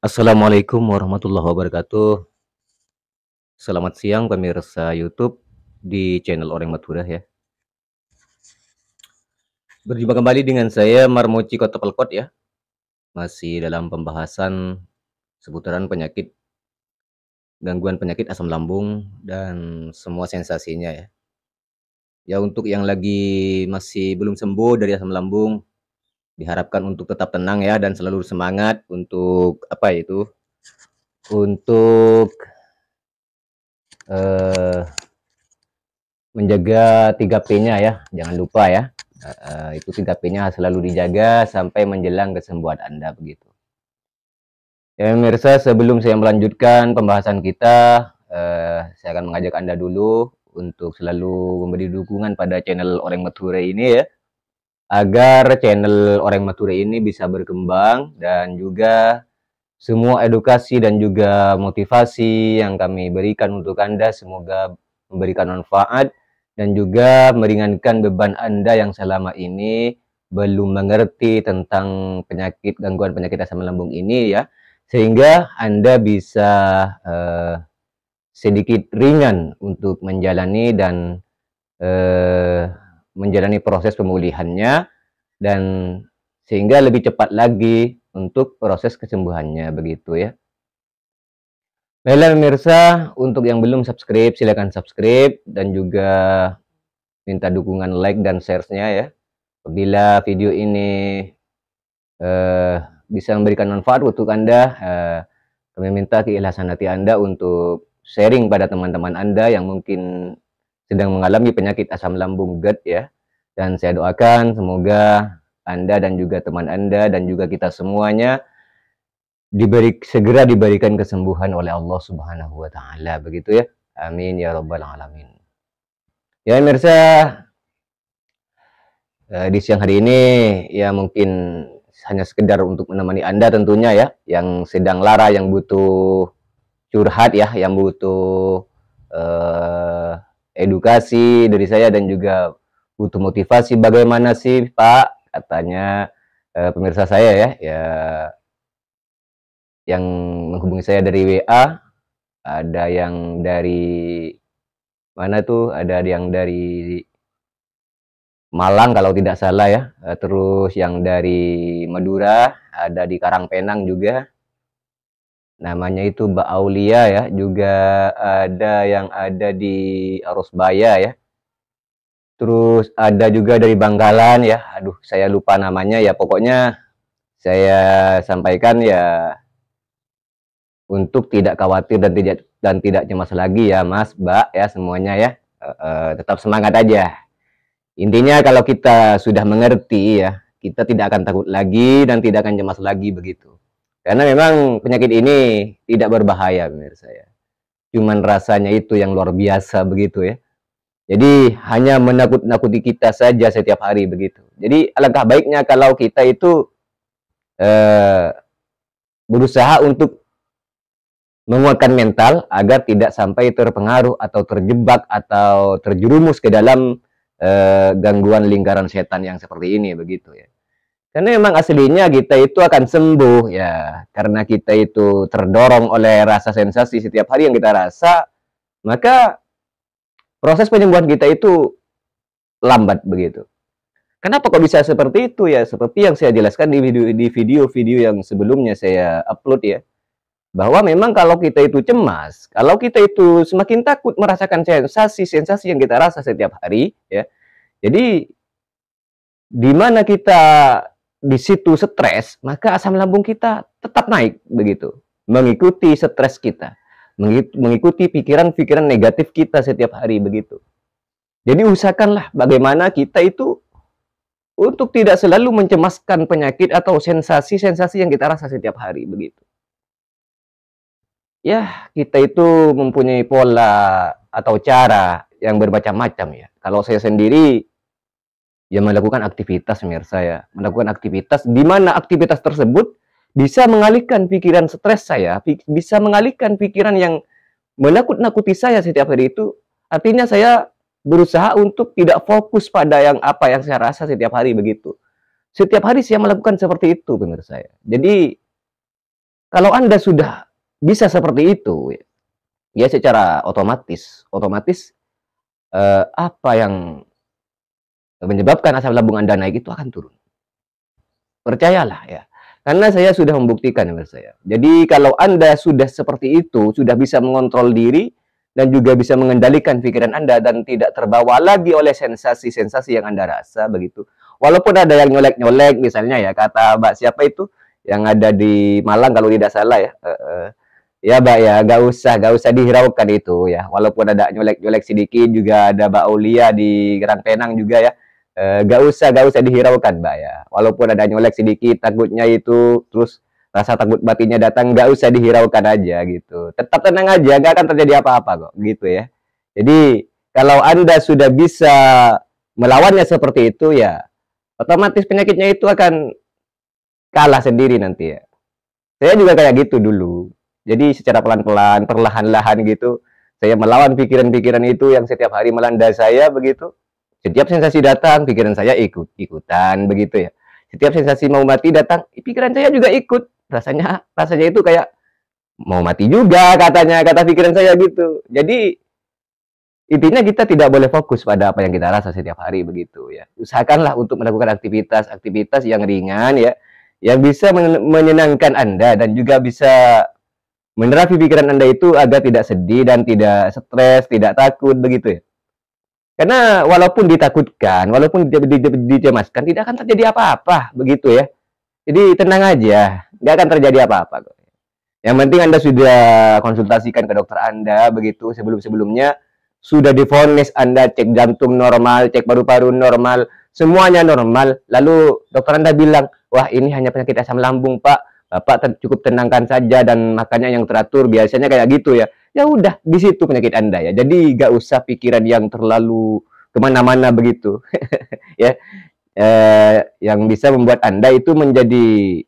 Assalamualaikum warahmatullahi wabarakatuh. Selamat siang pemirsa YouTube di channel Orang Madura ya. Berjumpa kembali dengan saya Marmoci Kotopelkot ya. Masih dalam pembahasan seputaran penyakit, gangguan penyakit asam lambung dan semua sensasinya ya. Ya untuk yang lagi masih belum sembuh dari asam lambung, diharapkan untuk tetap tenang ya dan selalu semangat untuk Untuk eh, menjaga 3P-nya ya, jangan lupa ya. Itu 3P-nya selalu dijaga sampai menjelang kesembuhan Anda begitu. Ya pemirsa, sebelum saya melanjutkan pembahasan kita, saya akan mengajak Anda dulu untuk selalu memberi dukungan pada channel Orang Madura ini ya, agar channel Orang Madura ini bisa berkembang dan juga semua edukasi dan juga motivasi yang kami berikan untuk Anda semoga memberikan manfaat dan juga meringankan beban Anda yang selama ini belum mengerti tentang gangguan penyakit asam lambung ini ya, sehingga Anda bisa sedikit ringan untuk menjalani dan menjalani proses pemulihannya dan sehingga lebih cepat lagi untuk proses kesembuhannya begitu ya. Baiklah pemirsa, untuk yang belum subscribe silakan subscribe dan juga minta dukungan like dan share-nya ya. Apabila video ini bisa memberikan manfaat untuk Anda, kami minta keikhlasan hati Anda untuk sharing pada teman-teman Anda yang mungkin sedang mengalami penyakit asam lambung GERD ya. Dan saya doakan semoga Anda dan juga teman Anda dan juga kita semuanya segera diberikan kesembuhan oleh Allah Subhanahu wa taala begitu ya. Amin ya rabbal alamin. Ya pemirsa, di siang hari ini ya mungkin hanya sekedar untuk menemani Anda tentunya ya, yang sedang lara, yang butuh curhat ya, yang butuh edukasi dari saya dan juga butuh motivasi. Bagaimana sih Pak, katanya pemirsa saya ya, yang menghubungi saya dari WA, ada yang dari mana tuh, ada yang dari Malang kalau tidak salah ya, terus yang dari Madura, ada di Karangpenang juga, namanya itu Mbak Aulia ya, juga ada yang ada di Arosbaya ya, terus ada juga dari Bangkalan ya, aduh saya lupa namanya ya, pokoknya saya sampaikan ya untuk tidak khawatir dan tidak cemas lagi ya Mas, Mbak ya semuanya ya, tetap semangat aja. Intinya kalau kita sudah mengerti ya, kita tidak akan takut lagi dan tidak akan cemas lagi begitu. Karena memang penyakit ini tidak berbahaya menurut saya. Cuman rasanya itu yang luar biasa begitu ya. Jadi hanya menakut-nakuti kita saja setiap hari begitu. Jadi alangkah baiknya kalau kita itu eh, berusaha untuk menguatkan mental agar tidak sampai terpengaruh atau terjebak atau terjerumus ke dalam gangguan lingkaran setan yang seperti ini begitu ya. Karena memang aslinya kita itu akan sembuh ya, karena kita itu terdorong oleh rasa sensasi setiap hari yang kita rasa, maka proses penyembuhan kita itu lambat begitu. Kenapa kok bisa seperti itu ya? Seperti yang saya jelaskan di video-video yang sebelumnya saya upload ya, bahwa memang kalau kita itu cemas, kalau kita itu semakin takut merasakan sensasi-sensasi yang kita rasa setiap hari ya. Jadi di mana kita di situ stres, maka asam lambung kita tetap naik begitu, mengikuti stres kita, mengikuti pikiran-pikiran negatif kita setiap hari begitu. Jadi usahakanlah bagaimana kita itu untuk tidak selalu mencemaskan penyakit atau sensasi-sensasi yang kita rasa setiap hari begitu. Ya, kita itu mempunyai pola atau cara yang bermacam-macam ya. Kalau saya sendiri ya melakukan aktivitas pemirsa ya, melakukan aktivitas di mana aktivitas tersebut bisa mengalihkan pikiran stres saya, bisa mengalihkan pikiran yang menakut-nakuti saya setiap hari itu. Artinya saya berusaha untuk tidak fokus pada apa yang saya rasa setiap hari begitu. Setiap hari saya melakukan seperti itu pemirsa saya. Jadi Kalau Anda sudah bisa seperti itu, ya secara otomatis apa yang menyebabkan asam lambung Anda naik itu akan turun. Percayalah ya. Karena saya sudah membuktikan menurut saya. Jadi kalau Anda sudah seperti itu, sudah bisa mengontrol diri dan juga bisa mengendalikan pikiran Anda dan tidak terbawa lagi oleh sensasi-sensasi yang Anda rasa begitu. Walaupun ada yang nyolek-nyolek misalnya ya, kata Mbak siapa itu yang ada di Malang kalau tidak salah ya. Ya Mbak ya, gak usah dihiraukan itu ya. Walaupun ada nyolek-nyolek sedikit, juga ada Mbak Aulia di Grand Penang juga ya. Gak usah dihiraukan Mbak ya. Walaupun ada nyolek sedikit, takutnya itu terus rasa takut batinnya datang, gak usah dihiraukan aja gitu. Tetap tenang aja, gak akan terjadi apa-apa kok gitu ya. Jadi kalau Anda sudah bisa melawannya seperti itu ya, otomatis penyakitnya itu akan kalah sendiri nanti ya. Saya juga kayak gitu dulu. Jadi secara pelan-pelan, perlahan-lahan gitu, saya melawan pikiran-pikiran itu yang setiap hari melanda saya begitu. Setiap sensasi datang, pikiran saya ikutan begitu ya. Setiap sensasi mau mati datang, pikiran saya juga ikut. Rasanya itu kayak mau mati juga katanya, kata pikiran saya gitu. Jadi intinya kita tidak boleh fokus pada apa yang kita rasa setiap hari begitu ya. Usahakanlah untuk melakukan aktivitas-aktivitas yang ringan ya, yang bisa menyenangkan Anda dan juga bisa menerapi pikiran Anda itu agar tidak sedih dan tidak stres, tidak takut begitu ya. Karena walaupun ditakutkan, walaupun dicemaskan, tidak akan terjadi apa-apa begitu ya. Jadi tenang aja, nggak akan terjadi apa-apa. Yang penting Anda sudah konsultasikan ke dokter Anda begitu sebelum-sebelumnya, sudah divonis Anda cek jantung normal, cek paru-paru normal, semuanya normal. Lalu dokter Anda bilang, wah ini hanya penyakit asam lambung Pak, Bapak cukup tenangkan saja dan makannya yang teratur, biasanya kayak gitu ya. Ya udah, di situ penyakit Anda ya. Jadi nggak usah pikiran yang terlalu kemana-mana begitu. Ya, yang bisa membuat Anda itu menjadi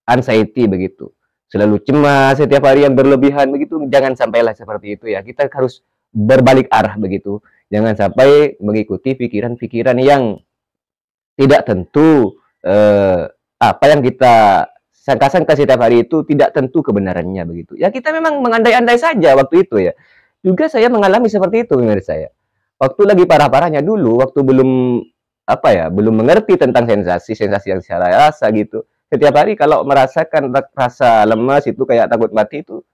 anxiety begitu. Selalu cemas setiap hari yang berlebihan begitu, jangan sampailah seperti itu ya. Kita harus berbalik arah begitu. Jangan sampai mengikuti pikiran-pikiran yang tidak tentu, apa yang kita sangka-sangka setiap hari itu tidak tentu kebenarannya begitu. Ya kita memang mengandai-andai saja waktu itu ya. Juga saya mengalami seperti itu menurut saya. Waktu lagi parah-parahnya dulu, waktu belum apa ya, belum mengerti tentang sensasi-sensasi yang saya rasa gitu. Setiap hari kalau merasakan rasa lemas itu kayak takut mati itu,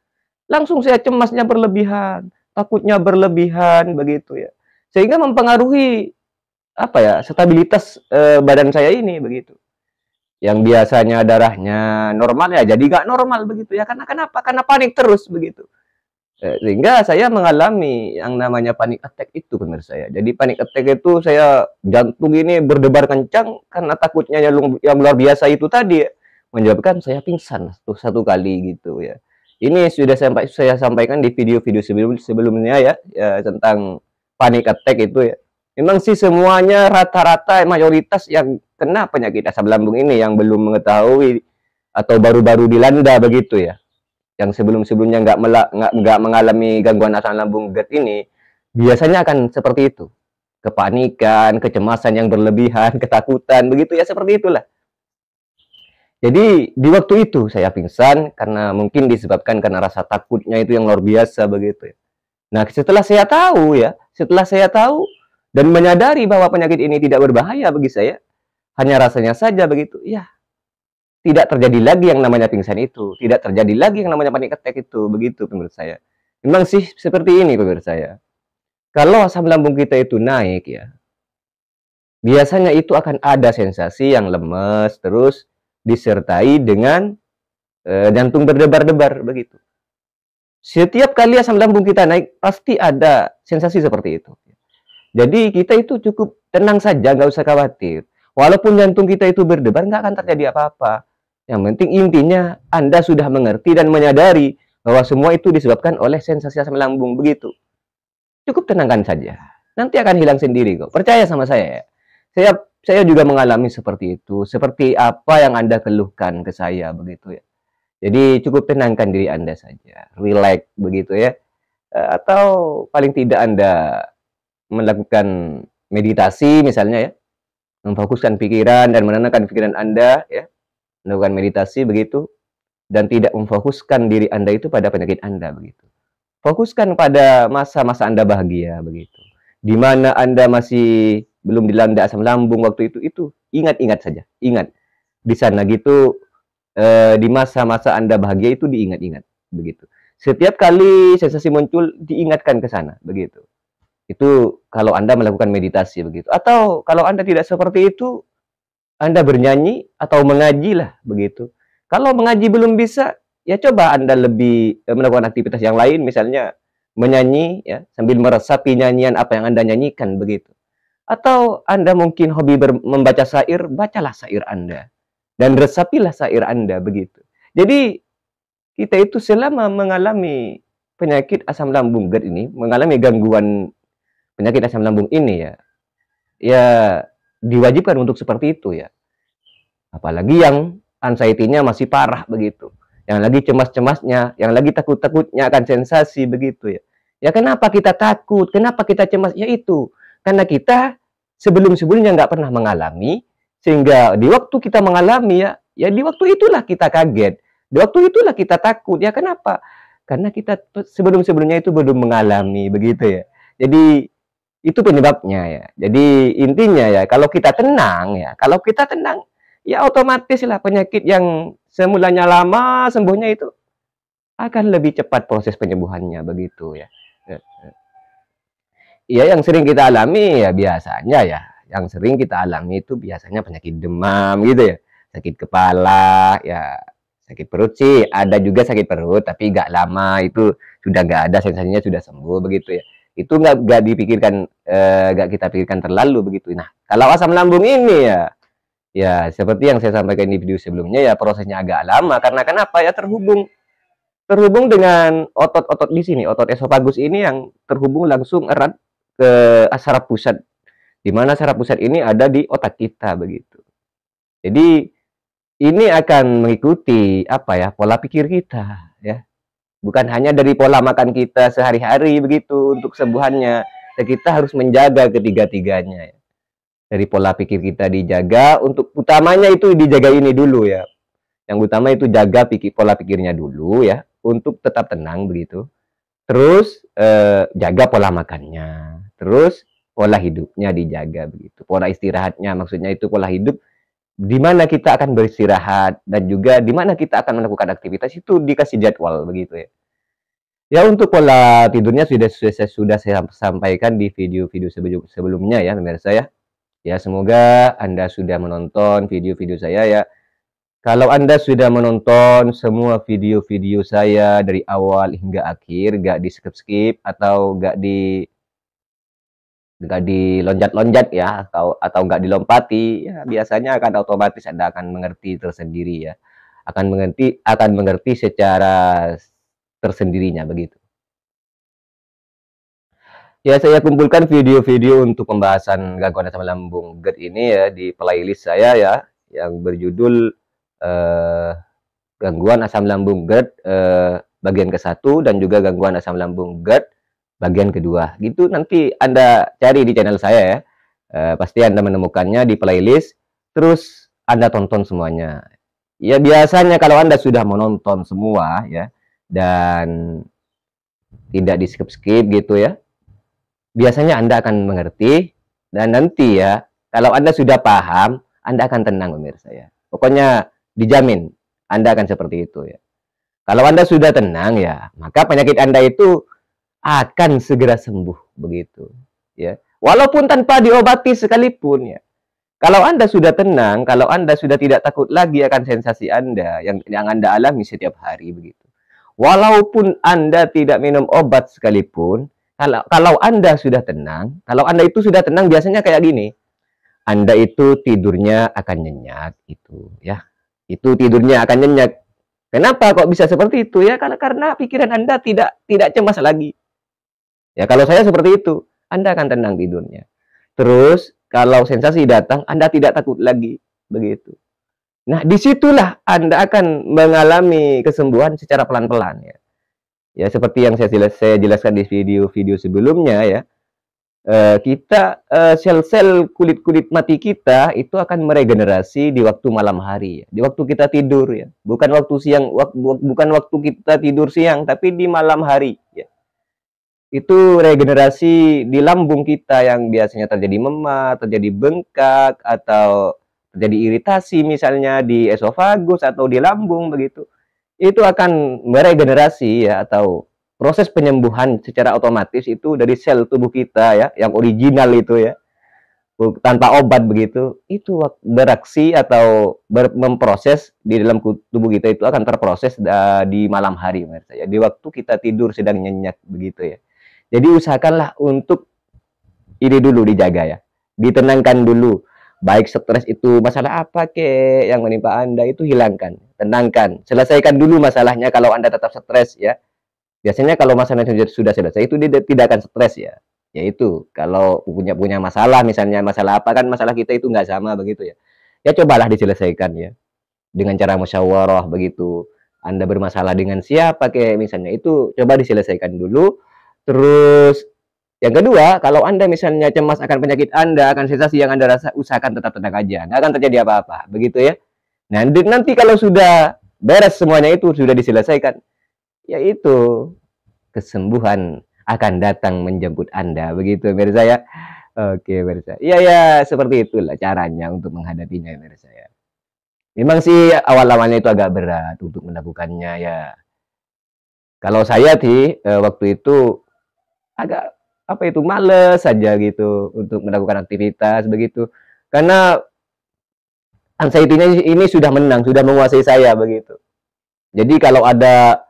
langsung saya cemasnya berlebihan, takutnya berlebihan begitu ya. Sehingga mempengaruhi apa ya, stabilitas badan saya ini begitu. Yang biasanya darahnya normal ya jadi nggak normal begitu ya. Karena kenapa? Karena panik terus begitu. Sehingga saya mengalami yang namanya panic attack itu benar saya. Jadi panic attack itu saya jantung ini berdebar kencang karena takutnya yang luar biasa itu tadi ya, menyebabkan saya pingsan satu kali gitu ya. Ini sudah saya sampaikan di video-video sebelumnya ya, tentang panic attack itu ya. Memang sih semuanya rata-rata mayoritas yang kena penyakit asam lambung ini yang belum mengetahui atau baru-baru dilanda begitu ya, yang sebelum-sebelumnya nggak mengalami gangguan asam lambung GERD ini, biasanya akan seperti itu. Kepanikan, kecemasan yang berlebihan, ketakutan, begitu ya, seperti itulah. Jadi di waktu itu saya pingsan karena mungkin disebabkan karena rasa takutnya itu yang luar biasa begitu ya. Nah, setelah saya tahu dan menyadari bahwa penyakit ini tidak berbahaya bagi saya, hanya rasanya saja begitu, ya tidak terjadi lagi yang namanya pingsan itu, tidak terjadi lagi yang namanya panic attack itu, begitu menurut saya. Memang sih seperti ini menurut saya. Kalau asam lambung kita itu naik ya, biasanya itu akan ada sensasi yang lemes, terus disertai dengan jantung berdebar-debar begitu. Setiap kali asam lambung kita naik, pasti ada sensasi seperti itu. Jadi kita itu cukup tenang saja, nggak usah khawatir. Walaupun jantung kita itu berdebar, nggak akan terjadi apa-apa. Yang penting intinya Anda sudah mengerti dan menyadari bahwa semua itu disebabkan oleh sensasi asam lambung begitu. Cukup tenangkan saja. Nanti akan hilang sendiri kok. Percaya sama saya. Saya juga mengalami seperti itu. Seperti apa yang Anda keluhkan ke saya begitu ya. Jadi cukup tenangkan diri Anda saja. Relax begitu ya. Atau paling tidak Anda melakukan meditasi misalnya ya. Memfokuskan pikiran dan menenangkan pikiran Anda ya. Melakukan meditasi begitu. dan tidak memfokuskan diri Anda itu pada penyakit Anda begitu. Fokuskan pada masa-masa Anda bahagia begitu. Di mana Anda masih belum dilanda asam lambung waktu itu ingat-ingat saja, ingat di sana gitu, di masa-masa Anda bahagia itu diingat-ingat begitu. Setiap kali sensasi muncul diingatkan ke sana begitu. Itu kalau Anda melakukan meditasi begitu. Atau kalau Anda tidak seperti itu, Anda bernyanyi atau mengaji lah begitu. Kalau mengaji belum bisa, ya coba Anda lebih melakukan aktivitas yang lain, misalnya menyanyi ya sambil meresapi nyanyian apa yang Anda nyanyikan begitu. Atau Anda mungkin hobi membaca syair, bacalah syair Anda dan resapilah syair Anda begitu. Jadi kita itu selama mengalami penyakit asam lambung GERD ini, mengalami gangguan penyakit asam lambung ini ya diwajibkan untuk seperti itu ya. Apalagi yang anxiety-nya masih parah begitu. Yang lagi cemas-cemasnya, yang lagi takut-takutnya akan sensasi begitu ya. Ya kenapa kita takut? Kenapa kita cemas? Ya itu. Karena kita sebelum-sebelumnya nggak pernah mengalami, sehingga di waktu kita mengalami ya di waktu itulah kita kaget. Di waktu itulah kita takut. Ya kenapa? Karena kita sebelum-sebelumnya itu belum mengalami begitu ya. Jadi itu penyebabnya ya. Jadi intinya ya kalau kita tenang ya otomatis lah penyakit yang semulanya lama sembuhnya itu akan lebih cepat proses penyembuhannya begitu ya. Iya, yang sering kita alami ya biasanya ya, yang sering kita alami itu biasanya penyakit demam gitu ya, sakit kepala, ya sakit perut sih, ada juga sakit perut, tapi nggak lama, itu sudah nggak ada, sensasinya sudah sembuh begitu ya. Itu nggak dipikirkan, nggak kita pikirkan terlalu begitu. Nah, kalau asam lambung ini ya seperti yang saya sampaikan di video sebelumnya ya prosesnya agak lama, karena kenapa ya terhubung dengan otot-otot di sini, otot esofagus ini yang terhubung langsung erat ke saraf pusat, di mana saraf pusat ini ada di otak kita begitu. Jadi ini akan mengikuti apa ya pola pikir kita ya, bukan hanya dari pola makan kita sehari-hari begitu untuk kesembuhannya. Kita harus menjaga ketiga-tiganya ya. Dari pola pikir kita dijaga, untuk utamanya itu dijaga ini dulu ya. Yang utama itu jaga pola pikirnya dulu ya, untuk tetap tenang begitu. Terus jaga pola makannya, terus pola hidupnya dijaga begitu, pola istirahatnya, maksudnya itu pola hidup di mana kita akan beristirahat dan juga di mana kita akan melakukan aktivitas itu dikasih jadwal begitu ya. Ya untuk pola tidurnya sudah saya sampaikan di video-video sebelumnya ya pemirsa ya. Ya semoga Anda sudah menonton video-video saya ya. Kalau Anda sudah menonton semua video-video saya dari awal hingga akhir, nggak di skip-skip atau nggak dilonjat-lonjat ya, atau nggak dilompati, ya biasanya akan otomatis Anda akan mengerti tersendiri ya, akan mengerti secara tersendirinya begitu. Ya saya kumpulkan video-video untuk pembahasan gangguan asam lambung GERD ini ya di playlist saya ya, yang berjudul gangguan asam lambung GERD bagian ke-1 dan juga gangguan asam lambung GERD bagian kedua. Gitu nanti Anda cari di channel saya ya. Pasti Anda menemukannya di playlist, terus Anda tonton semuanya. Ya biasanya kalau Anda sudah menonton semua ya dan tidak di skip-skip gitu ya, biasanya Anda akan mengerti, dan nanti ya kalau Anda sudah paham, Anda akan tenang pemirsa ya. Pokoknya dijamin Anda akan seperti itu ya. Kalau Anda sudah tenang ya, maka penyakit Anda itu akan segera sembuh begitu ya. Walaupun tanpa diobati sekalipun ya. Kalau Anda sudah tenang, kalau Anda sudah tidak takut lagi akan sensasi Anda yang Anda alami setiap hari begitu. Walaupun Anda tidak minum obat sekalipun, kalau Anda sudah tenang, kalau Anda itu sudah tenang biasanya kayak gini. Anda itu tidurnya akan nyenyak itu ya. Itu tidurnya akan nyenyak. Kenapa kok bisa seperti itu ya? Karena pikiran Anda tidak cemas lagi. Ya kalau saya seperti itu, Anda akan tenang tidurnya. Terus kalau sensasi datang, Anda tidak takut lagi begitu. Nah, disitulah Anda akan mengalami kesembuhan secara pelan-pelan ya. Ya seperti yang saya jelaskan di video-video sebelumnya ya. Sel-sel kulit-kulit mati kita itu akan meregenerasi di waktu malam hari ya, di waktu kita tidur ya, bukan waktu siang, bukan waktu kita tidur siang, tapi di malam hari ya. Itu regenerasi di lambung kita yang biasanya terjadi memar, terjadi bengkak, atau terjadi iritasi misalnya di esofagus atau di lambung begitu. Itu akan meregenerasi ya, atau proses penyembuhan secara otomatis itu dari sel tubuh kita ya, yang original itu ya, tanpa obat begitu, itu beraksi atau memproses di dalam tubuh kita, itu akan terproses di malam hari, ya, di waktu kita tidur sedang nyenyak begitu ya. Jadi usahakanlah untuk ini dulu dijaga ya, ditenangkan dulu. Baik stres itu masalah apa ke yang menimpa Anda, itu hilangkan, tenangkan, selesaikan dulu masalahnya kalau Anda tetap stres ya. Biasanya kalau masalahnya sudah selesai itu dia tidak akan stres ya. Yaitu kalau punya masalah, misalnya masalah apa, kan masalah kita itu nggak sama begitu ya. Ya cobalah diselesaikan ya dengan cara musyawarah begitu. Anda bermasalah dengan siapa kayak misalnya, itu coba diselesaikan dulu. Terus yang kedua, kalau Anda misalnya cemas akan penyakit Anda, akan sensasi yang Anda rasa, usahakan tetap tenang aja, nggak akan terjadi apa-apa begitu ya. Nah, nanti kalau sudah beres semuanya, itu sudah diselesaikan, yaitu kesembuhan akan datang menjemput Anda begitu pemirsa ya. Oke pemirsa. Iya ya, seperti itulah caranya untuk menghadapinya pemirsa ya. Memang sih awal-awalnya itu agak berat untuk melakukannya ya. Kalau saya sih waktu itu agak apa itu, males saja gitu untuk melakukan aktivitas begitu. Karena anxiety ini sudah menang, sudah menguasai saya begitu. Jadi kalau ada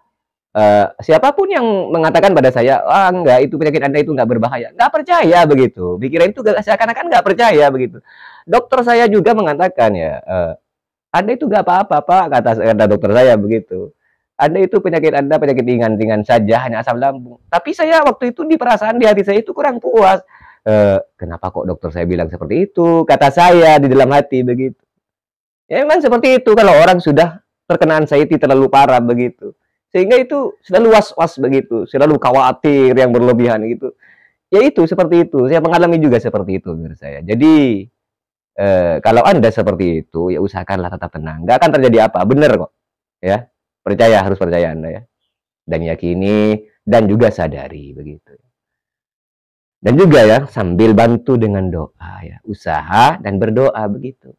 siapapun yang mengatakan pada saya, ah enggak, itu penyakit Anda itu enggak berbahaya, nggak percaya begitu. Pikiran itu seakan-akan nggak percaya begitu. Dokter saya juga mengatakan ya, Anda itu nggak apa-apa Pak, kata dokter saya begitu. Anda itu penyakit Anda penyakit ringan-ringan saja, hanya asam lambung. Tapi saya waktu itu di perasaan di hati saya itu kurang puas. Kenapa kok dokter saya bilang seperti itu? Kata saya di dalam hati begitu. Ya memang seperti itu kalau orang sudah terkena anxiety terlalu parah begitu. Sehingga itu selalu was-was begitu, selalu khawatir yang berlebihan gitu. Ya itu seperti itu, saya mengalami juga seperti itu menurut saya. Jadi kalau Anda seperti itu, ya usahakanlah tetap tenang. Nggak akan terjadi apa, bener kok. Ya, percaya, harus percaya Anda ya. Dan yakini, dan juga sadari begitu. Dan juga ya, sambil bantu dengan doa ya, usaha dan berdoa begitu.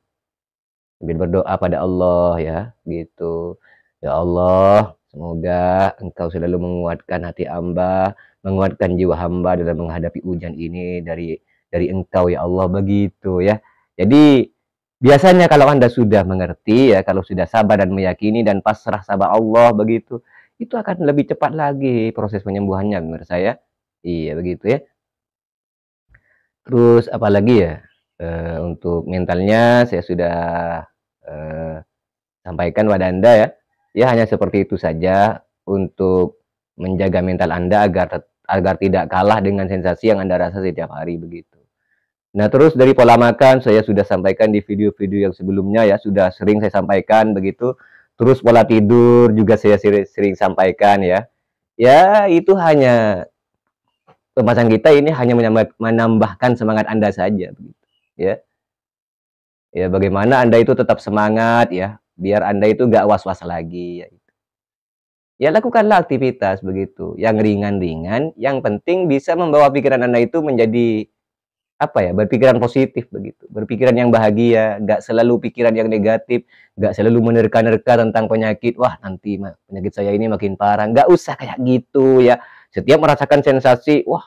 Sambil berdoa pada Allah ya, gitu. Ya Allah, semoga Engkau selalu menguatkan hati hamba, menguatkan jiwa hamba dalam menghadapi ujian ini dari Engkau ya Allah, begitu ya. Jadi biasanya kalau Anda sudah mengerti ya, kalau sudah sabar dan meyakini dan pasrah sama Allah begitu, itu akan lebih cepat lagi proses penyembuhannya menurut saya. Iya begitu ya. Terus apalagi ya, untuk mentalnya saya sudah sampaikan pada Anda ya. Ya hanya seperti itu saja untuk menjaga mental Anda agar tidak kalah dengan sensasi yang Anda rasa setiap hari begitu. Nah, terus dari pola makan saya sudah sampaikan di video-video yang sebelumnya ya, sudah sering saya sampaikan begitu. Terus pola tidur juga saya sering sampaikan ya. Ya, itu hanya pembahasan kita ini hanya menambahkan semangat Anda saja begitu. Ya. Ya, bagaimana Anda itu tetap semangat ya, biar Anda itu nggak was-was lagi ya. Ya lakukanlah aktivitas begitu, yang ringan-ringan, yang penting bisa membawa pikiran Anda itu menjadi apa ya, berpikiran positif begitu, berpikiran yang bahagia, nggak selalu pikiran yang negatif, nggak selalu menerka-nerka tentang penyakit, wah nanti penyakit saya ini makin parah, nggak usah kayak gitu ya. Setiap merasakan sensasi, wah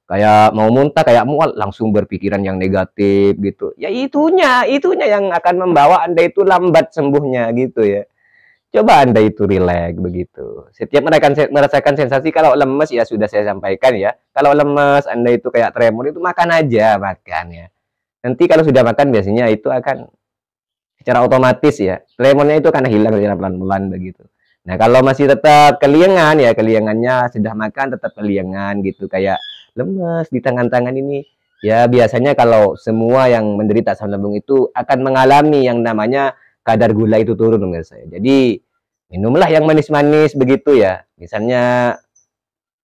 kayak mau muntah, kayak mual, langsung berpikiran yang negatif gitu. Ya itunya yang akan membawa Anda itu lambat sembuhnya gitu ya. Coba Anda itu rileks begitu. Setiap merasakan sensasi, kalau lemes ya sudah saya sampaikan ya. Kalau lemes Anda itu kayak tremor, itu makan aja, makan ya. Nanti kalau sudah makan biasanya itu akan secara otomatis ya. Tremornya itu akan hilang secara pelan-pelan begitu. Nah, kalau masih tetap keliengan ya, keliengannya sudah makan tetap keliengan gitu, kayak lemes di tangan-tangan ini. Ya biasanya kalau semua yang menderita asam lambung itu akan mengalami yang namanya kadar gula itu turun menurut saya. Jadi minumlah yang manis-manis begitu ya. Misalnya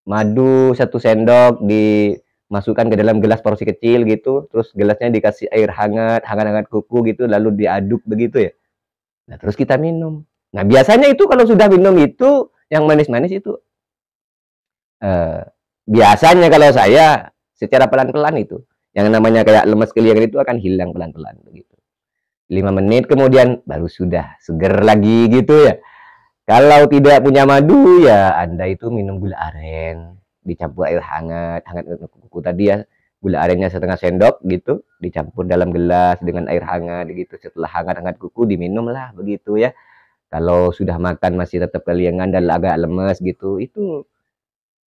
madu 1 sendok masukkan ke dalam gelas porsi kecil gitu, terus gelasnya dikasih air hangat, hangat-hangat kuku gitu, lalu diaduk begitu ya. Nah, terus kita minum. Nah, biasanya itu kalau sudah minum itu yang manis-manis itu biasanya kalau saya secara pelan-pelan itu, yang namanya kayak lemes keliang itu akan hilang pelan-pelan begitu. 5 menit kemudian baru sudah seger lagi gitu ya. Kalau tidak punya madu ya Anda itu minum gula aren dicampur air hangat, hangat kuku tadi ya. Gula arennya setengah sendok gitu, dicampur dalam gelas dengan air hangat gitu. Setelah hangat-hangat kuku diminum lah begitu ya. Kalau sudah makan masih tetap keliengan dan agak lemes gitu, itu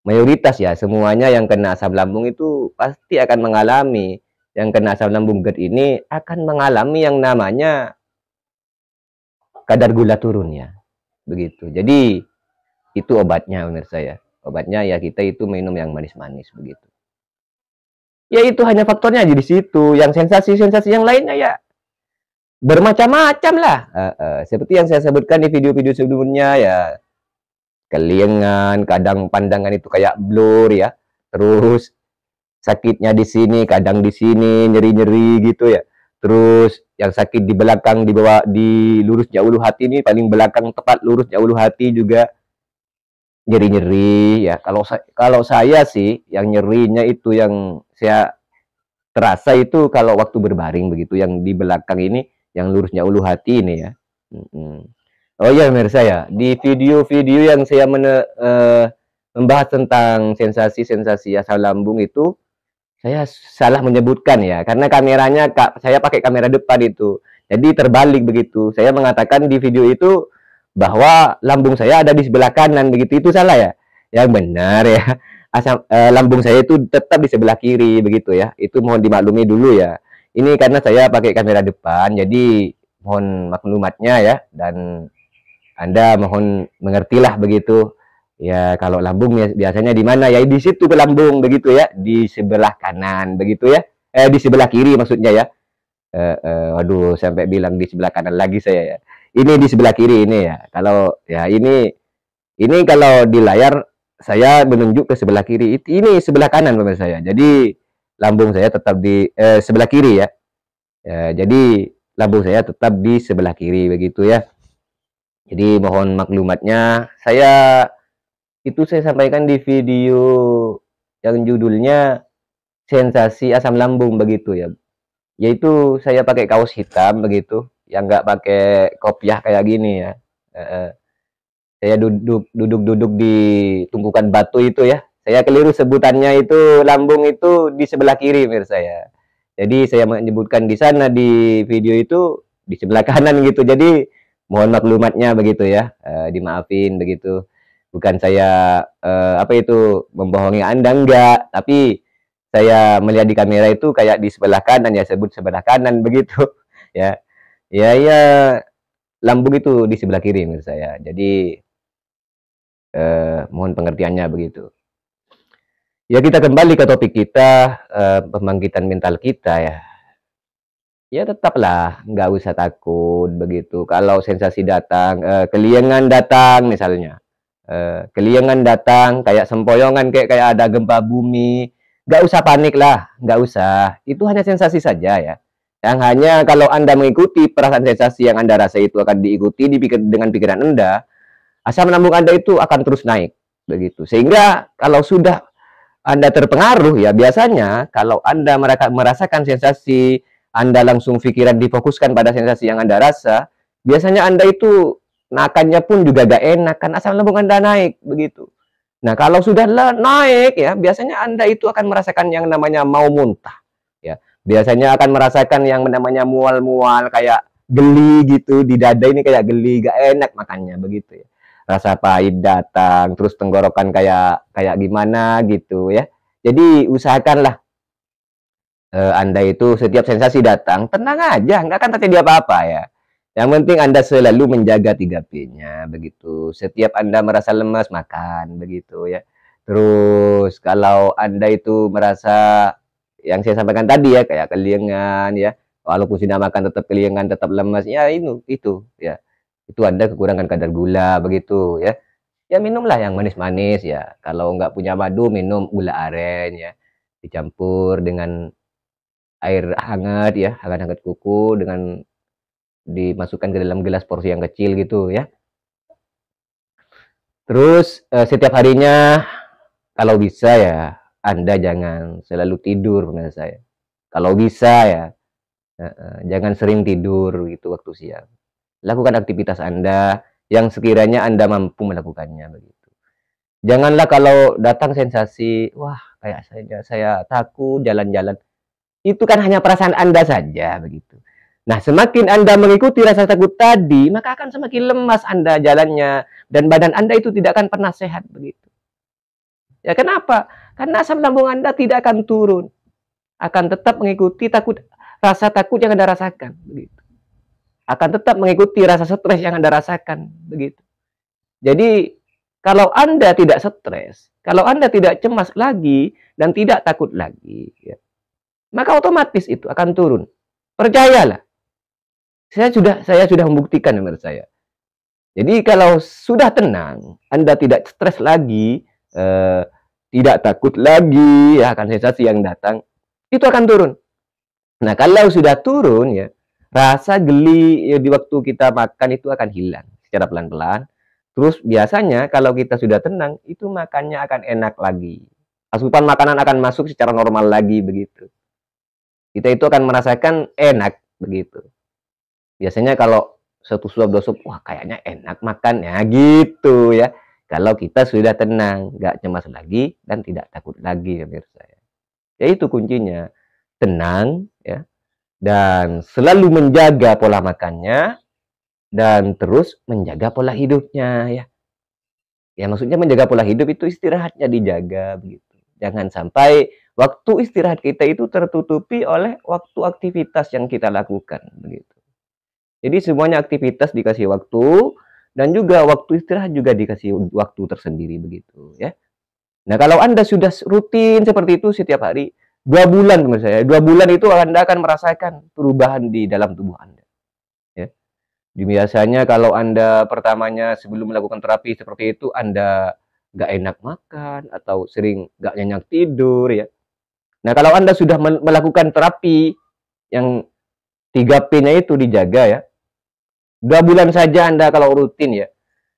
mayoritas ya semuanya yang kena asam lambung itu pasti akan mengalami, yang kena asam lambung GERD ini akan mengalami yang namanya kadar gula turun ya begitu. Jadi itu obatnya menurut saya, obatnya ya kita itu minum yang manis-manis begitu. Ya itu hanya faktornya aja di situ, yang sensasi-sensasi yang lainnya ya bermacam-macam lah. Seperti yang saya sebutkan di video-video sebelumnya ya, keliengan, kadang pandangan itu kayak blur ya, terus sakitnya di sini, kadang di sini, nyeri-nyeri gitu ya. Terus yang sakit di belakang, di bawah, di lurusnya ulu hati ini, paling belakang tepat lurusnya ulu hati juga nyeri-nyeri ya. Kalau saya sih, yang nyerinya itu yang saya terasa itu kalau waktu berbaring begitu, yang di belakang ini, yang lurusnya ulu hati ini ya. Oh iya, pemirsa ya, di video-video yang saya membahas tentang sensasi-sensasi asam lambung itu, saya salah menyebutkan ya, karena kameranya saya pakai kamera depan itu. Jadi terbalik begitu. Saya mengatakan di video itu bahwa lambung saya ada di sebelah kanan begitu. Itu salah ya. Yang benar ya. Lambung saya itu tetap di sebelah kiri begitu ya. Itu mohon dimaklumi dulu ya. Ini karena saya pakai kamera depan, jadi mohon maklumatnya ya, dan Anda mohon mengertilah begitu. Ya, kalau lambung biasanya di mana? Ya di situ ke lambung begitu ya, di sebelah kanan begitu ya. Di sebelah kiri maksudnya ya. Waduh, sampai bilang di sebelah kanan lagi saya ya. Ini di sebelah kiri ini ya. Kalau ya ini kalau di layar saya menunjuk ke sebelah kiri. Ini sebelah kanan pemirsa saya. Jadi lambung saya tetap di sebelah kiri ya. Jadi lambung saya tetap di sebelah kiri begitu ya. Jadi mohon maklumatnya. Itu saya sampaikan di video yang judulnya sensasi asam lambung begitu ya. Yaitu saya pakai kaos hitam begitu, yang nggak pakai kopiah kayak gini ya. Saya duduk di tumpukan batu itu ya. Saya keliru sebutannya, itu lambung itu di sebelah kiri pemirsa ya. Jadi saya menyebutkan di sana di video itu di sebelah kanan gitu. Jadi mohon maklumatnya begitu ya. Dimaafin begitu. Bukan saya apa itu membohongi Anda, enggak, tapi saya melihat di kamera itu kayak di sebelah kanan ya, sebut sebelah kanan begitu ya. Ya, lambung itu di sebelah kiri menurut saya. Jadi mohon pengertiannya begitu. Ya, kita kembali ke topik kita, pembangkitan mental kita ya. Ya tetaplah nggak usah takut begitu. Kalau sensasi datang, keliengan datang misalnya. Keliengan datang kayak sempoyongan, kayak ada gempa bumi, nggak usah panik lah, nggak usah. Itu hanya sensasi saja ya. Yang hanya kalau Anda mengikuti perasaan sensasi yang Anda rasa itu akan diikuti dengan pikiran Anda, asam lambung Anda itu akan terus naik begitu. Sehingga kalau sudah Anda terpengaruh ya, biasanya kalau Anda merasakan sensasi, Anda langsung pikiran difokuskan pada sensasi yang Anda rasa, biasanya Anda itu makannya pun juga gak enak, kan asam lambung Anda naik begitu. Nah, kalau sudah naik ya, biasanya Anda itu akan merasakan yang namanya mau muntah ya. Biasanya akan merasakan yang namanya mual-mual, kayak geli gitu di dada ini, kayak geli, gak enak makannya begitu ya. Rasa pahit datang, terus tenggorokan kayak gimana gitu ya. Jadi usahakanlah Anda itu setiap sensasi datang, tenang aja, nggak akan terjadi apa-apa ya. Yang penting Anda selalu menjaga 3P-nya begitu. Setiap Anda merasa lemas, makan begitu ya. Terus kalau Anda itu merasa yang saya sampaikan tadi ya, kayak keliengan ya, walaupun sudah makan tetap keliengan, tetap lemas, ya itu ya. Itu Anda kekurangan kadar gula begitu ya. Ya minumlah yang manis-manis ya. Kalau nggak punya madu, minum gula aren ya. dicampur dengan air hangat ya, hangat-hangat kuku, dengan dimasukkan ke dalam gelas porsi yang kecil gitu ya. Terus setiap harinya kalau bisa ya Anda jangan selalu tidur menurut saya. Kalau bisa ya jangan sering tidur gitu waktu siang. Lakukan aktivitas Anda yang sekiranya Anda mampu melakukannya begitu. Janganlah kalau datang sensasi, wah kayak saya takut jalan-jalan. Itu kan hanya perasaan Anda saja begitu. Nah, semakin Anda mengikuti rasa takut tadi, maka akan semakin lemas Anda jalannya dan badan Anda itu tidak akan pernah sehat begitu. Ya kenapa? Karena asam lambung Anda tidak akan turun, akan tetap mengikuti rasa takut yang Anda rasakan begitu. Akan tetap mengikuti rasa stres yang Anda rasakan begitu. Jadi kalau Anda tidak stres, kalau Anda tidak cemas lagi dan tidak takut lagi, ya, maka otomatis itu akan turun. Percayalah. Saya sudah membuktikan menurut saya. Jadi kalau sudah tenang, Anda tidak stres lagi, tidak takut lagi ya akan sensasi yang datang, itu akan turun. Nah, kalau sudah turun ya, rasa geli ya, di waktu kita makan itu akan hilang secara pelan-pelan. Terus biasanya kalau kita sudah tenang, itu makannya akan enak lagi. Asupan makanan akan masuk secara normal lagi begitu. Kita itu akan merasakan enak begitu. Biasanya kalau satu suap dua suap, wah kayaknya enak makannya gitu ya. Kalau kita sudah tenang, nggak cemas lagi dan tidak takut lagi ya pemirsa. Ya itu kuncinya, tenang ya, dan selalu menjaga pola makannya dan terus menjaga pola hidupnya ya. Ya maksudnya menjaga pola hidup itu istirahatnya dijaga begitu. Jangan sampai waktu istirahat kita itu tertutupi oleh waktu aktivitas yang kita lakukan begitu. Jadi semuanya aktivitas dikasih waktu dan juga waktu istirahat juga dikasih waktu tersendiri begitu ya. Nah kalau Anda sudah rutin seperti itu setiap hari, 2 bulan menurut saya, 2 bulan itu Anda akan merasakan perubahan di dalam tubuh Anda. Ya. Biasanya kalau Anda pertamanya sebelum melakukan terapi seperti itu Anda nggak enak makan atau sering nggak nyenyak tidur ya. Nah kalau Anda sudah melakukan terapi yang 3P-nya itu dijaga ya, 2 bulan saja Anda kalau rutin ya.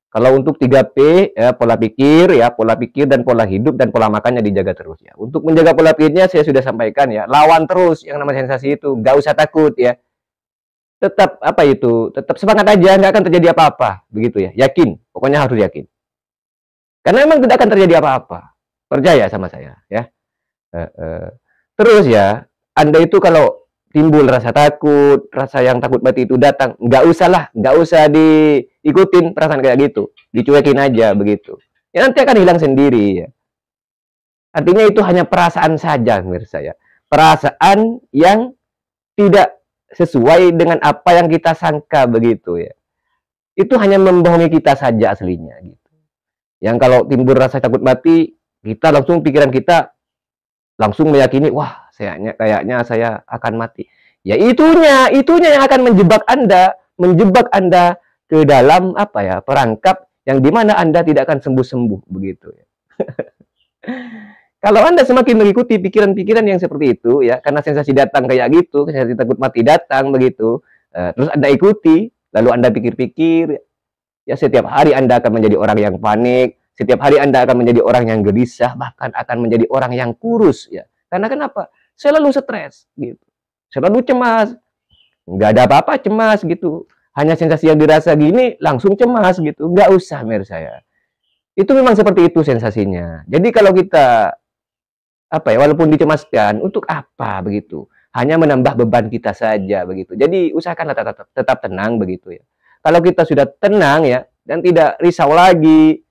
Kalau untuk 3P ya, pola pikir dan pola hidup dan pola makannya dijaga terus ya. Untuk menjaga pola pikirnya saya sudah sampaikan ya, lawan terus yang namanya sensasi itu, nggak usah takut ya. Tetap tetap semangat aja, nggak akan terjadi apa-apa, begitu ya. Yakin, pokoknya harus yakin. Karena memang tidak akan terjadi apa-apa. Percaya sama saya ya. Terus ya, Anda itu kalau timbul rasa takut, rasa yang takut mati itu datang, nggak usah diikutin perasaan kayak gitu, dicuekin aja begitu. Ya nanti akan hilang sendiri ya. Artinya itu hanya perasaan saja menurut saya. Perasaan yang tidak sesuai dengan apa yang kita sangka begitu ya. Itu hanya membohongi kita saja aslinya gitu. Yang kalau timbul rasa takut mati, kita langsung pikiran kita langsung meyakini, wah kayaknya saya akan mati. Ya itunya yang akan menjebak Anda ke dalam perangkap yang dimana Anda tidak akan sembuh-sembuh begitu ya. Kalau Anda semakin mengikuti pikiran-pikiran yang seperti itu ya, karena sensasi datang kayak gitu, sensasi takut mati datang begitu, terus Anda ikuti, lalu Anda pikir-pikir, ya setiap hari Anda akan menjadi orang yang panik, setiap hari Anda akan menjadi orang yang gelisah, bahkan akan menjadi orang yang kurus ya. Karena kenapa? Selalu stres gitu. Selalu cemas. Nggak ada apa-apa cemas gitu. Hanya sensasi yang dirasa gini langsung cemas gitu. Nggak usah menurut saya. Itu memang seperti itu sensasinya. Jadi kalau kita walaupun dicemaskan, untuk apa begitu? Hanya menambah beban kita saja begitu. Jadi usahakanlah tetap tenang begitu ya. Kalau kita sudah tenang ya dan tidak risau lagi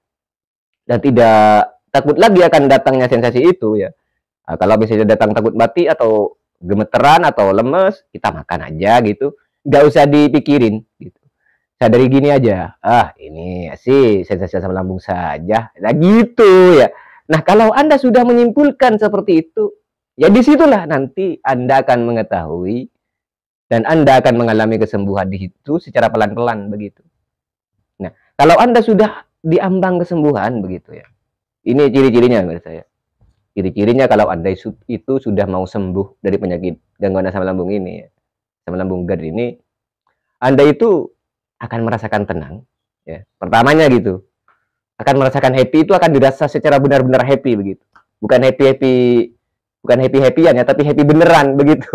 dan tidak takut lagi akan datangnya sensasi itu ya. Nah, kalau misalnya datang takut mati atau gemeteran atau lemes, kita makan aja gitu. Nggak usah dipikirin gitu. Sadari gini aja, ini sih sensasi asam lambung saja. Nah gitu ya. Nah kalau Anda sudah menyimpulkan seperti itu, ya disitulah nanti Anda akan mengetahui dan Anda akan mengalami kesembuhan di situ secara pelan-pelan begitu. Nah kalau Anda sudah diambang kesembuhan begitu ya, ini ciri-cirinya menurut saya. Ciri-cirinya kalau Anda itu sudah mau sembuh dari penyakit gangguan asam lambung ini, asam lambung GERD ini, Anda itu akan merasakan tenang, ya. Pertamanya gitu, akan merasakan happy itu akan dirasa secara benar-benar happy begitu. Bukan happy-happy, bukan happy-happyan ya, tapi happy beneran begitu.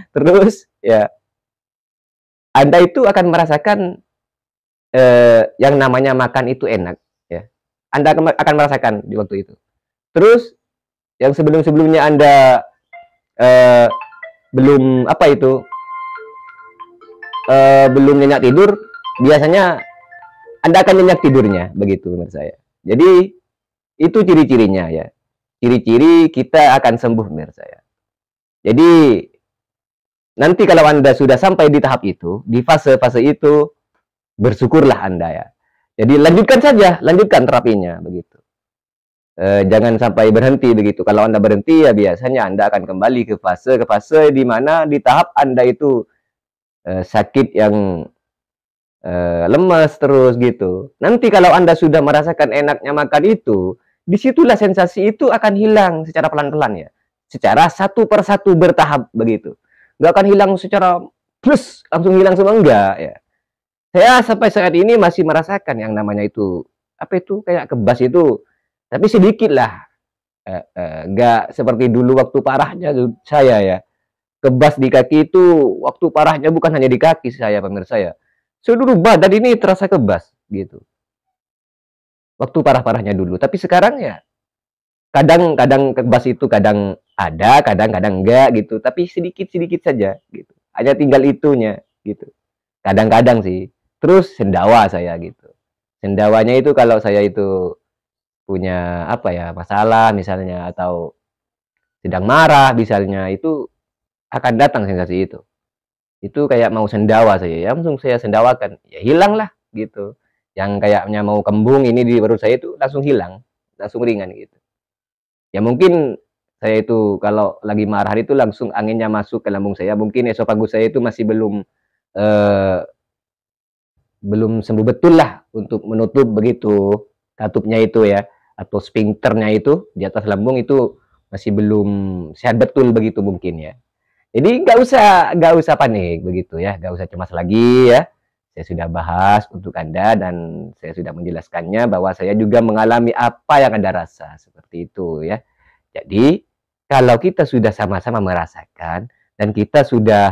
Terus ya, Anda itu akan merasakan yang namanya makan itu enak, ya. Anda akan merasakan di waktu itu. Terus yang sebelum-sebelumnya Anda belum apa itu belum nyenyak tidur, biasanya Anda akan nyenyak tidurnya begitu menurut saya. Jadi itu ciri-cirinya ya. Ciri-ciri kita akan sembuh menurut saya. Jadi nanti kalau Anda sudah sampai di tahap itu, di fase-fase itu, bersyukurlah Anda ya. Jadi lanjutkan saja, lanjutkan terapinya begitu. Jangan sampai berhenti begitu. Kalau Anda berhenti ya biasanya Anda akan kembali ke fase di mana di tahap Anda itu sakit yang lemes terus gitu. Nanti kalau Anda sudah merasakan enaknya makan itu, disitulah sensasi itu akan hilang secara pelan-pelan ya. Secara satu persatu bertahap begitu. Nggak akan hilang secara plus langsung hilang semua, enggak ya. Saya sampai saat ini masih merasakan yang namanya itu, apa itu, kayak kebas itu, tapi sedikit lah. Nggak seperti dulu waktu parahnya saya ya. Kebas di kaki itu waktu parahnya bukan hanya di kaki saya, pemirsa ya. Seluruh badan ini terasa kebas gitu. Waktu parah-parahnya dulu. Tapi sekarang ya kadang-kadang kebas itu kadang ada, kadang-kadang enggak gitu. Tapi sedikit-sedikit saja gitu. Hanya tinggal itunya gitu. Kadang-kadang sih. Terus sendawa saya gitu. Sendawanya itu kalau saya itu punya apa ya, masalah misalnya atau sedang marah misalnya, itu akan datang sensasi itu. Itu kayak mau sendawa saya, ya langsung saya sendawakan, ya hilang lah gitu. Yang kayaknya mau kembung ini di perut saya itu langsung hilang, langsung ringan gitu. Ya mungkin saya itu kalau lagi marah itu langsung anginnya masuk ke lambung saya, mungkin esofagus saya itu masih eh, belum sembuh betul lah untuk menutup begitu katupnya itu ya, atau sphincternya itu di atas lambung itu masih belum sehat betul begitu mungkin ya. Jadi nggak usah panik begitu ya, nggak usah cemas lagi ya. Saya sudah bahas untuk Anda dan saya sudah menjelaskannya bahwa saya juga mengalami apa yang Anda rasa seperti itu ya. Jadi kalau kita sudah sama-sama merasakan dan kita sudah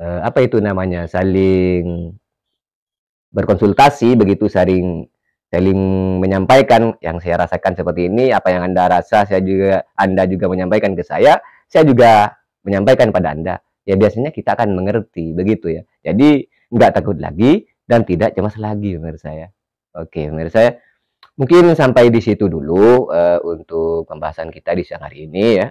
apa itu namanya, saling berkonsultasi begitu, saling saling menyampaikan yang saya rasakan seperti ini, apa yang Anda rasa, Anda juga menyampaikan ke saya juga menyampaikan pada Anda. Ya biasanya kita akan mengerti begitu ya. Jadi nggak takut lagi dan tidak cemas lagi menurut saya. Oke, menurut saya mungkin sampai di situ dulu untuk pembahasan kita di siang hari ini ya.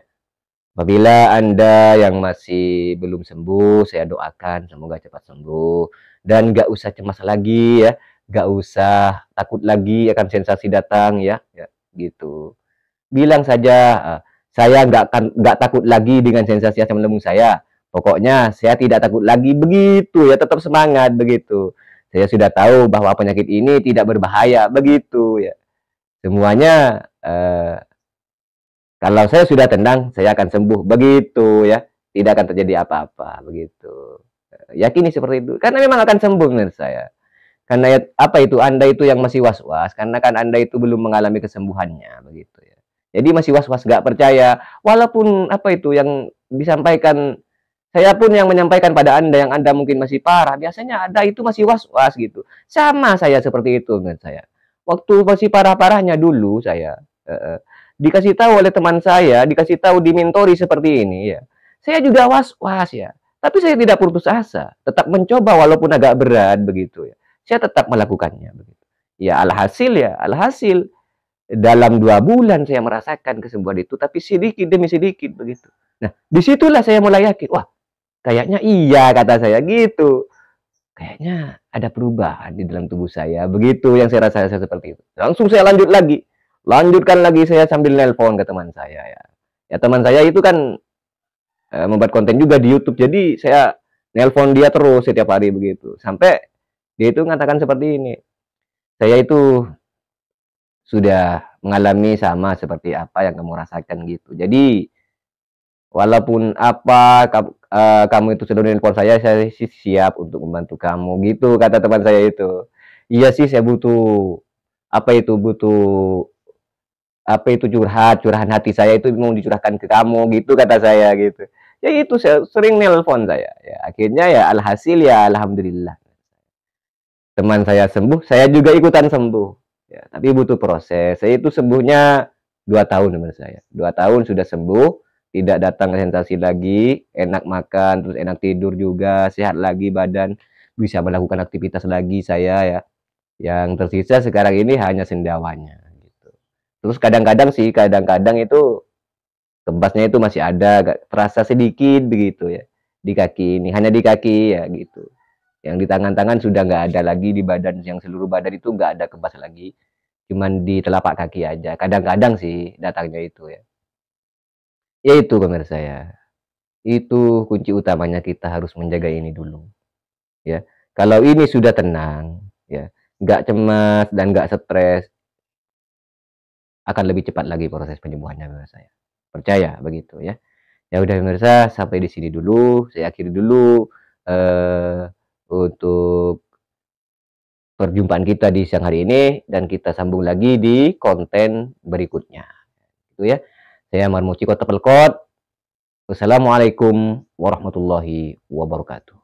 Apabila Anda yang masih belum sembuh, saya doakan semoga cepat sembuh dan nggak usah cemas lagi ya, nggak usah takut lagi akan sensasi datang ya, ya gitu. Bilang saja, saya nggak takut lagi dengan sensasi asam lambung saya. Pokoknya saya tidak takut lagi begitu ya, tetap semangat begitu. Saya sudah tahu bahwa penyakit ini tidak berbahaya begitu ya. Semuanya kalau saya sudah tenang, saya akan sembuh begitu ya. Tidak akan terjadi apa-apa begitu. Yakini seperti itu. Karena memang akan sembuh menurut saya. Karena apa itu, Anda itu yang masih was-was karena kan Anda itu belum mengalami kesembuhannya begitu ya. Jadi masih was-was, nggak percaya. Walaupun apa itu yang disampaikan, saya pun yang menyampaikan pada Anda yang Anda mungkin masih parah, biasanya Anda itu masih was-was gitu. Sama saya seperti itu menurut saya. Waktu masih parah-parahnya dulu saya dikasih tahu oleh teman saya, dikasih tahu dimentori seperti ini ya. Saya juga was-was ya. Tapi saya tidak putus asa, tetap mencoba walaupun agak berat begitu ya. Saya tetap melakukannya begitu. Ya alhasil dalam 2 bulan saya merasakan kesembuhan itu, tapi sedikit demi sedikit begitu. Nah, disitulah saya mulai yakin, wah kayaknya iya kata saya gitu. Kayaknya ada perubahan di dalam tubuh saya, begitu yang saya rasa seperti itu. Langsung saya lanjutkan lagi saya sambil nelpon ke teman saya ya. Ya teman saya itu kan membuat konten juga di YouTube, jadi saya nelpon dia terus setiap hari begitu. Sampai dia itu mengatakan seperti ini, saya itu sudah mengalami sama seperti apa yang kamu rasakan gitu. Jadi walaupun apa kamu itu sudah nelpon saya sih siap untuk membantu kamu gitu kata teman saya itu. Iya sih saya butuh apa itu butuh apa itu curahan hati saya itu mau dicurahkan ke kamu gitu kata saya gitu. Ya itu saya sering nelpon saya. Ya akhirnya ya alhasil ya alhamdulillah. Teman saya sembuh, saya juga ikutan sembuh. Ya, tapi butuh proses. Saya itu sembuhnya 2 tahun teman saya. 2 tahun sudah sembuh, tidak datang sensasi lagi, enak makan, terus enak tidur juga, sehat lagi badan, bisa melakukan aktivitas lagi saya ya. Yang tersisa sekarang ini hanya sendawanya gitu. Terus kadang-kadang sih, kadang-kadang itu kebasnya itu masih ada, terasa sedikit begitu ya. Di kaki ini, hanya di kaki ya gitu. Yang di tangan-tangan sudah nggak ada lagi, di badan yang seluruh badan itu nggak ada kebas lagi, cuman di telapak kaki aja kadang-kadang sih datangnya itu ya. Ya itu pemirsa ya, itu kunci utamanya kita harus menjaga ini dulu ya. Kalau ini sudah tenang ya, nggak cemas dan nggak stres, akan lebih cepat lagi proses penyembuhannya pemirsa ya, percaya begitu ya. Ya udah pemirsa, sampai di sini dulu saya akhiri dulu untuk perjumpaan kita di siang hari ini, dan kita sambung lagi di konten berikutnya. Itu ya. Saya Marmuci Kota Pelkot. Wassalamualaikum warahmatullahi wabarakatuh.